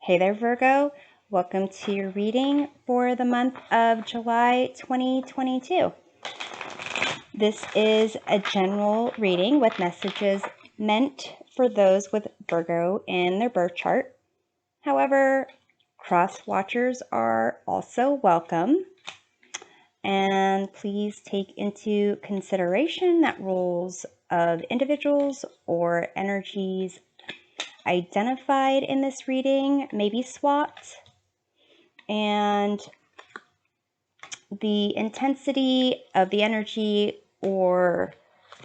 Hey there, Virgo. Welcome to your reading for the month of July 2022. This is a general reading with messages meant for those with Virgo in their birth chart. However, cross watchers are also welcome. And please take into consideration that roles of individuals or energies identified in this reading may be swapped, and the intensity of the energy or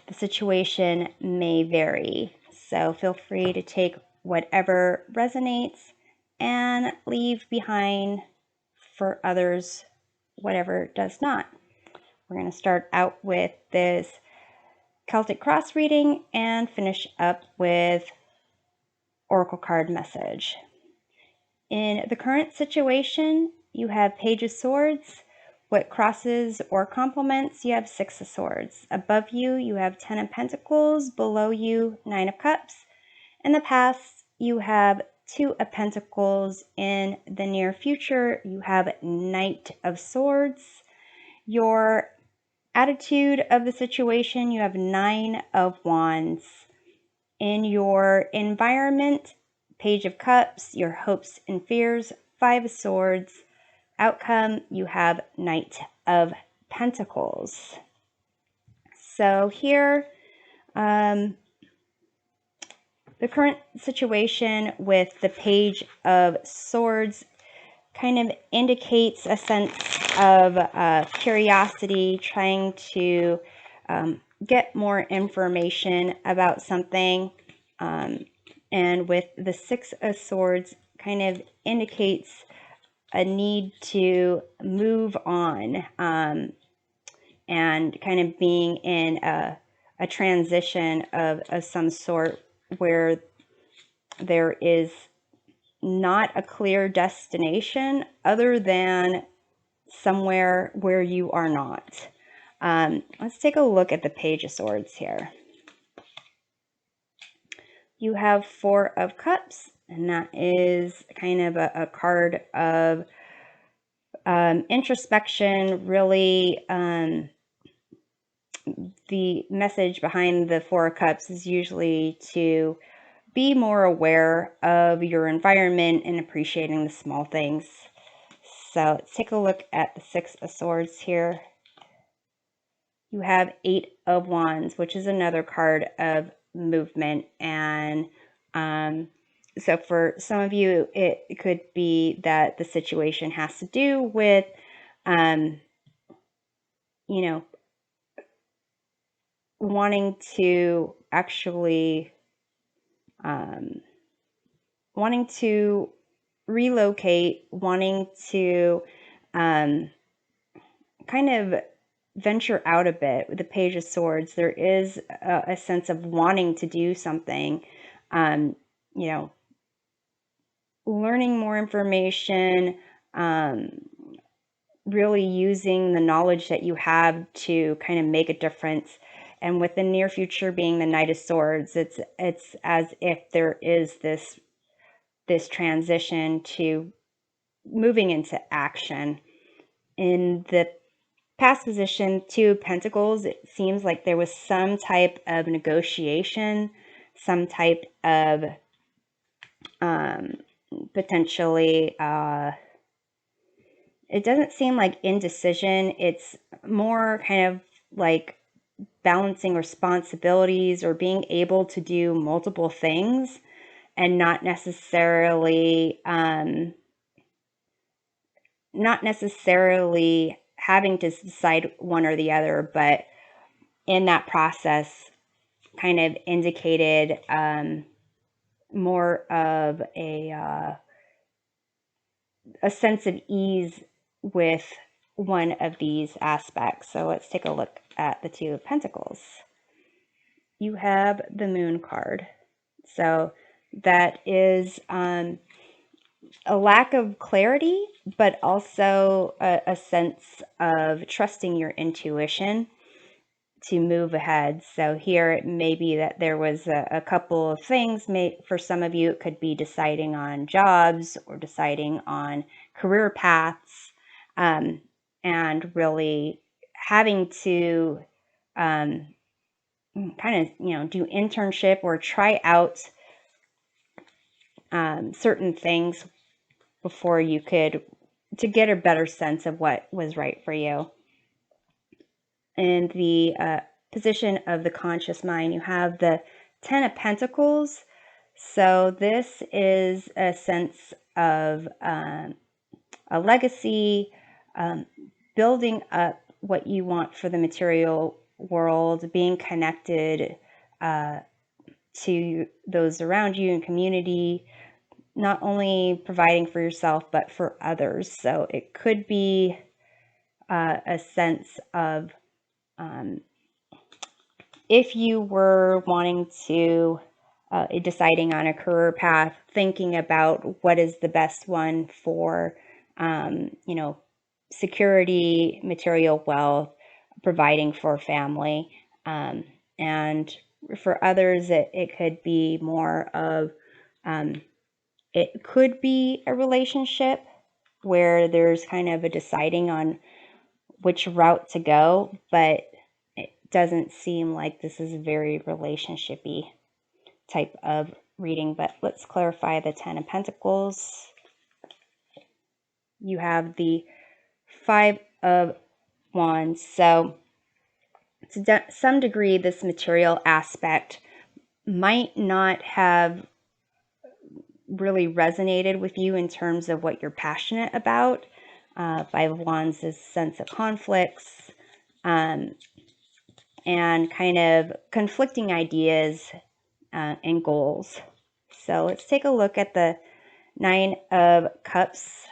the situation may vary. So feel free to take whatever resonates and leave behind for others whatever does not. We're going to start out with this Celtic cross reading and finish up with oracle card message. In the current situation, you have Page of Swords. What crosses or complements, you have Six of Swords. Above you, you have Ten of Pentacles. Below you, Nine of Cups. In the past, you have Two of Pentacles. In the near future, you have Knight of Swords. Your attitude of the situation, you have Nine of Wands. In your environment, Page of Cups, your hopes and fears, Five of Swords. Outcome, you have Knight of Pentacles. So here, the current situation with the Page of Swords kind of indicates a sense of curiosity, trying to get more information about something. And with the Six of Swords, kind of indicates a need to move on, and kind of being in a transition of some sort where there is not a clear destination other than somewhere where you are not. Let's take a look at the Page of Swords here. You have Four of Cups, and that is kind of a card of introspection. Really, the message behind the Four of Cups is usually to be more aware of your environment and appreciating the small things. So let's take a look at the Six of Swords here. You have Eight of Wands, which is another card of movement. And so for some of you, it could be that the situation has to do with, wanting to actually, wanting to relocate, wanting to kind of venture out a bit. With the Page of Swords, there is a sense of wanting to do something, learning more information, really using the knowledge that you have to kind of make a difference. And with the near future being the Knight of Swords, it's as if there is this transition to moving into action. In the past position, Two of Pentacles, it seems like there was some type of negotiation, some type of potentially, it doesn't seem like indecision. It's more kind of like balancing responsibilities or being able to do multiple things and not necessarily having to decide one or the other, but in that process kind of indicated more of a sense of ease with one of these aspects. So let's take a look at the Two of Pentacles. You have the Moon card. So that is a lack of clarity, but also a sense of trusting your intuition. to move ahead. So here it may be that there was a couple of things. For some of you, it could be deciding on jobs or deciding on career paths, and really having to kind of, do internship or try out certain things before you could, to get a better sense of what was right for you. In the position of the conscious mind, you have the Ten of Pentacles. So this is a sense of a legacy, building up what you want for the material world, being connected to those around you and community, not only providing for yourself, but for others. So it could be a sense of if you were wanting to, deciding on a career path, thinking about what is the best one for, security, material wealth, providing for family. And for others, it could be more of, it could be a relationship where there's kind of a deciding on which route to go, but it doesn't seem like this is a very relationship-y type of reading. But let's clarify the Ten of Pentacles. You have the Five of Wands. So to some degree, this material aspect might not have really resonated with you in terms of what you're passionate about. Five of Wands is sense of conflicts, and kind of conflicting ideas and goals. So let's take a look at the Nine of Cups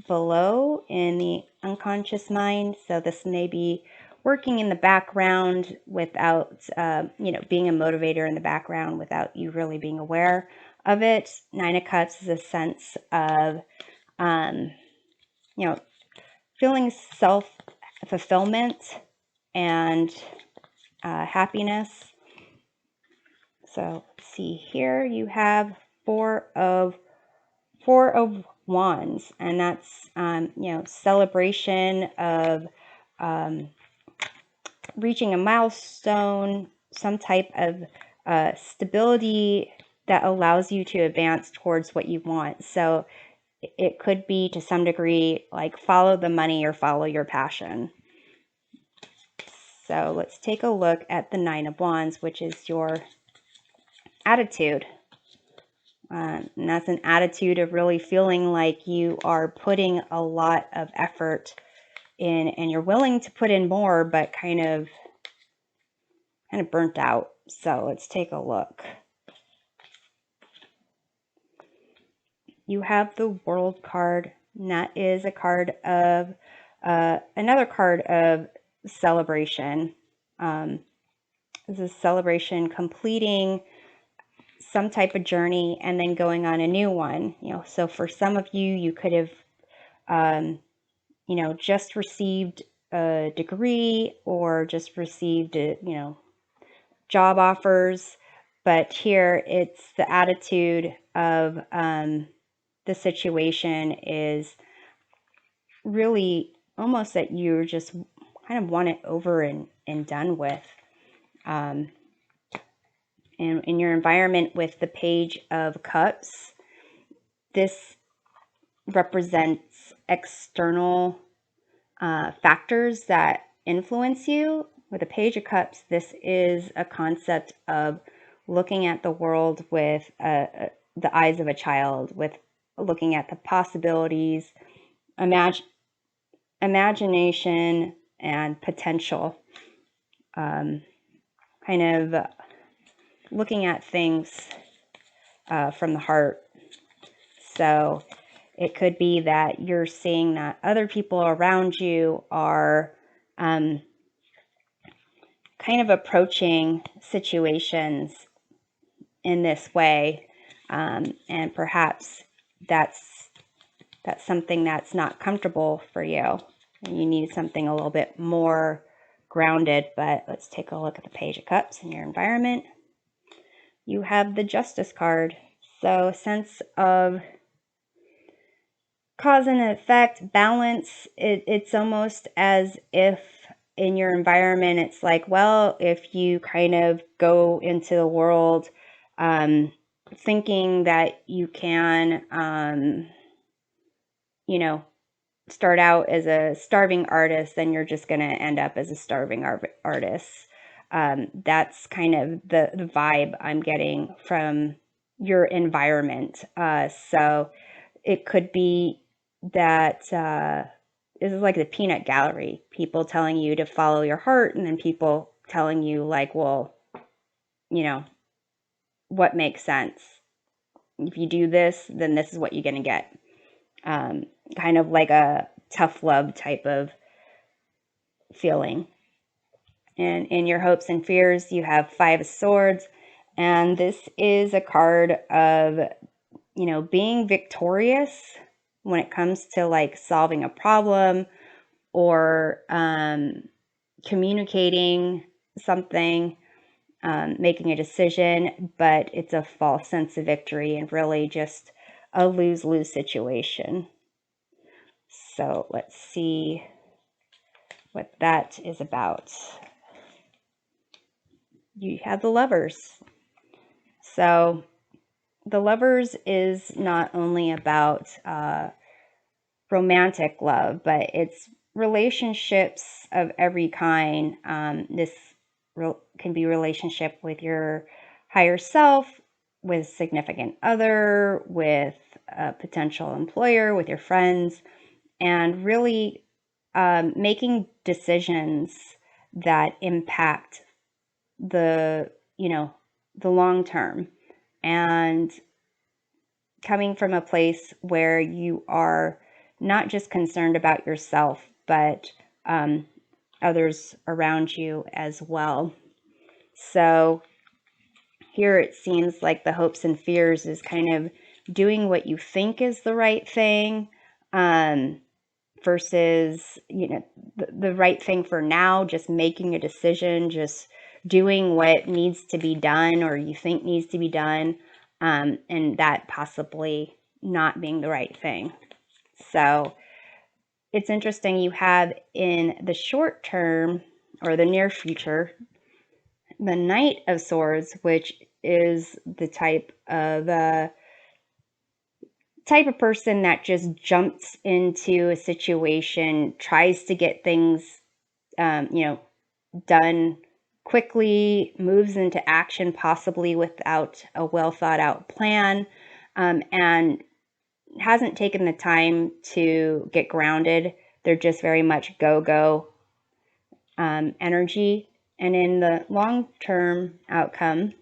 below in the unconscious mind. So this may be working in the background without, being a motivator in the background without you really being aware of it. Nine of Cups is a sense of, feeling self-fulfillment and happiness. So let's see here, you have Four of Wands, and that's, celebration of reaching a milestone, some type of stability that allows you to advance towards what you want. So it could be, to some degree, like follow the money or follow your passion. So let's take a look at the Nine of Wands, which is your attitude. And that's an attitude of really feeling like you are putting a lot of effort in, and you're willing to put in more, but kind of burnt out. So let's take a look. You have the World card, and that is a card of another card of celebration. This is celebration, completing some type of journey and then going on a new one. So for some of you, you could have, just received a degree or just received, job offers. But here it's the attitude of the situation is really almost that you're just kind of want it over and done with. And in your environment with the Page of Cups, this represents external factors that influence you. With the Page of Cups, this is a concept of looking at the world with the eyes of a child, with looking at the possibilities, imagination, and potential. Kind of looking at things from the heart. So it could be that you're seeing that other people around you are kind of approaching situations in this way, and perhaps that's something that's not comfortable for you, and you need something a little bit more grounded. But let's take a look at the Page of Cups in your environment. You have the Justice card. So sense of cause and effect, balance. It's almost as if in your environment, it's like, well, if you kind of go into the world thinking that you can, start out as a starving artist, then you're just going to end up as a starving artist. That's kind of the vibe I'm getting from your environment. So it could be that this is like the peanut gallery, people telling you to follow your heart, and then people telling you like, well, what makes sense? If you do this, then this is what you're going to get. Kind of like a tough love type of feeling. And in your hopes and fears, you have Five of Swords. And this is a card of, being victorious when it comes to like solving a problem or communicating something, making a decision, but it's a false sense of victory and really just a lose-lose situation. So let's see what that is about. You have the Lovers. So the Lovers is not only about romantic love, but it's relationships of every kind. This can be relationship with your higher self, with significant other, with a potential employer, with your friends, and really making decisions that impact the long term, and coming from a place where you are not just concerned about yourself, but others around you as well. So here it seems like the hopes and fears is kind of doing what you think is the right thing, versus, the right thing for now, just making a decision, just doing what needs to be done or you think needs to be done, and that possibly not being the right thing. So it's interesting, you have in the short term or the near future, the Knight of Swords, which is the type of person that just jumps into a situation, tries to get things, done quickly, moves into action, possibly without a well thought out plan, and hasn't taken the time to get grounded. They're just very much go energy. And in the long term outcome,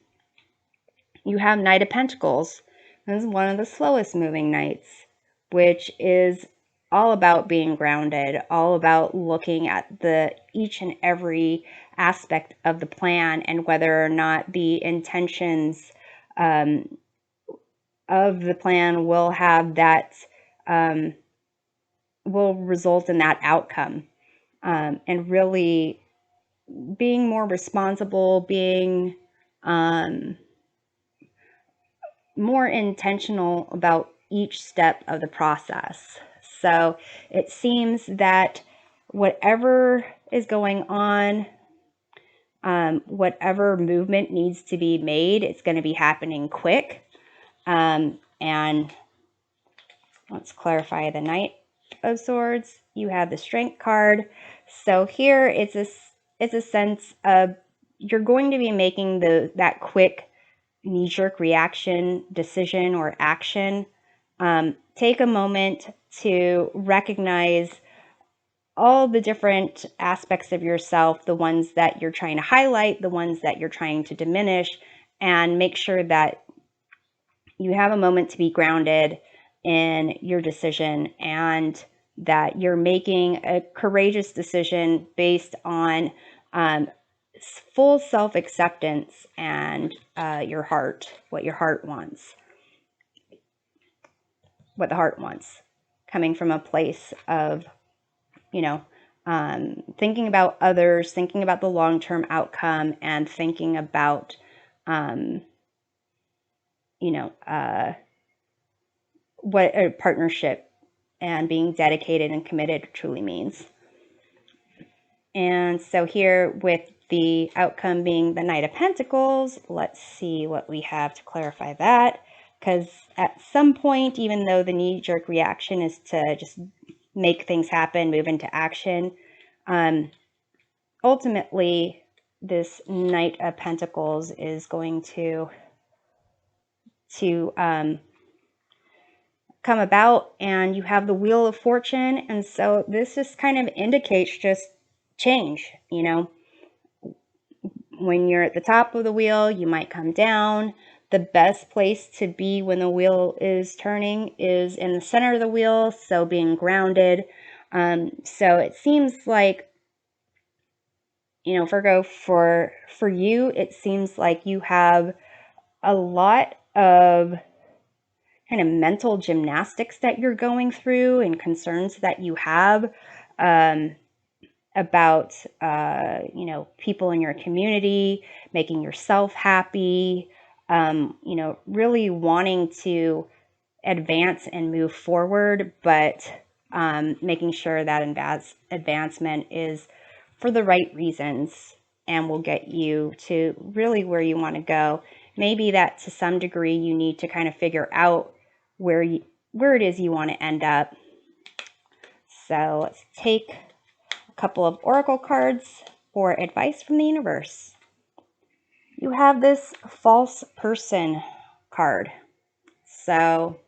you have Knight of Pentacles. This is one of the slowest moving knights, which is all about being grounded, all about looking at each and every aspect of the plan and whether or not the intentions of the plan will have that, will result in that outcome, and really being more responsible, being more intentional about each step of the process. So it seems that whatever is going on, whatever movement needs to be made, it's going to be happening quick. And let's clarify the Knight of Swords. You have the Strength card. So here it's a sense of you're going to be making that quick knee-jerk reaction, decision, or action. Take a moment to recognize all the different aspects of yourself, the ones that you're trying to highlight, the ones that you're trying to diminish, and make sure that you have a moment to be grounded in your decision and that you're making a courageous decision based on full self-acceptance and your heart, what your heart wants, what the heart wants, coming from a place of, thinking about others, thinking about the long-term outcome, and thinking about, what a partnership and being dedicated and committed truly means. And so here with the outcome being the Knight of Pentacles, let's see what we have to clarify that. Because at some point, even though the knee-jerk reaction is to just make things happen, move into action, ultimately, this Knight of Pentacles is going to come about, and you have the Wheel of Fortune, and so this just kind of indicates just change. When you're at the top of the wheel, you might come down. The best place to be when the wheel is turning is in the center of the wheel, so being grounded. So it seems like, Virgo, for you, it seems like you have a lot of kind of mental gymnastics that you're going through and concerns that you have about, people in your community, making yourself happy, really wanting to advance and move forward, but making sure that advancement is for the right reasons and will get you to really where you want to go. Maybe that to some degree you need to kind of figure out where it is you want to end up. So let's take a couple of oracle cards for advice from the universe. You have this false person card. So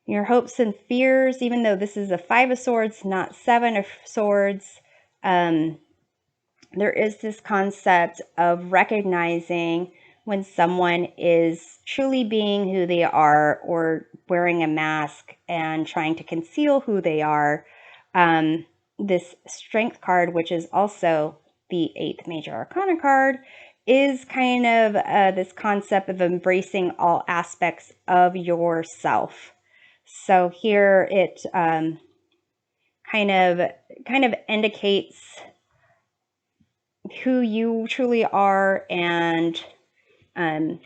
your hopes and fears, even though this is a 5 of Swords, not 7 of Swords, there is this concept of recognizing when someone is truly being who they are or wearing a mask and trying to conceal who they are. This Strength card, which is also the 8th Major Arcana card, is kind of this concept of embracing all aspects of yourself. So here it kind of indicates who you truly are, and a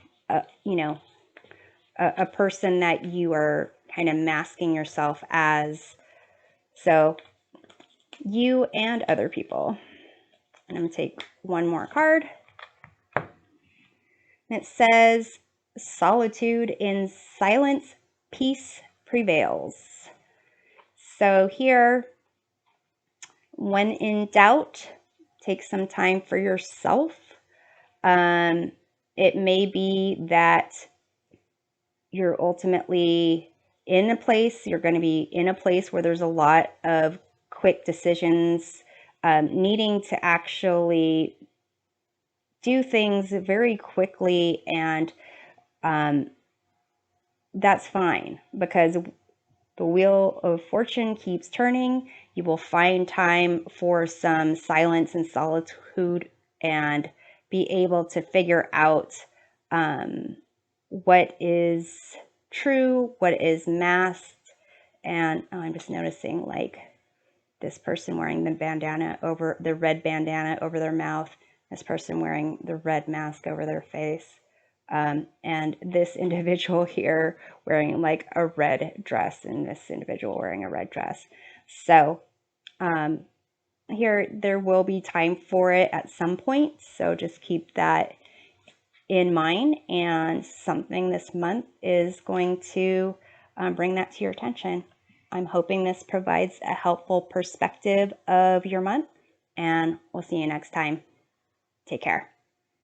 person that you are kind of masking yourself as. So you and other people. And I'm going to take one more card. And it says, solitude in silence, peace prevails. So here, when in doubt, take some time for yourself. It may be that you're ultimately you're going to be in a place where there's a lot of quick decisions, needing to actually do things very quickly, and that's fine, because the Wheel of Fortune keeps turning. You will find time for some silence and solitude and be able to figure out what is true, what is masked. And I'm just noticing, like, this person wearing the red bandana over their mouth, this person wearing the red mask over their face, and this individual here wearing like a red dress, and this individual wearing a red dress. So here there will be time for it at some point, so just keep that in mind, and something this month is going to bring that to your attention. I'm hoping this provides a helpful perspective of your month, and we'll see you next time. Take care.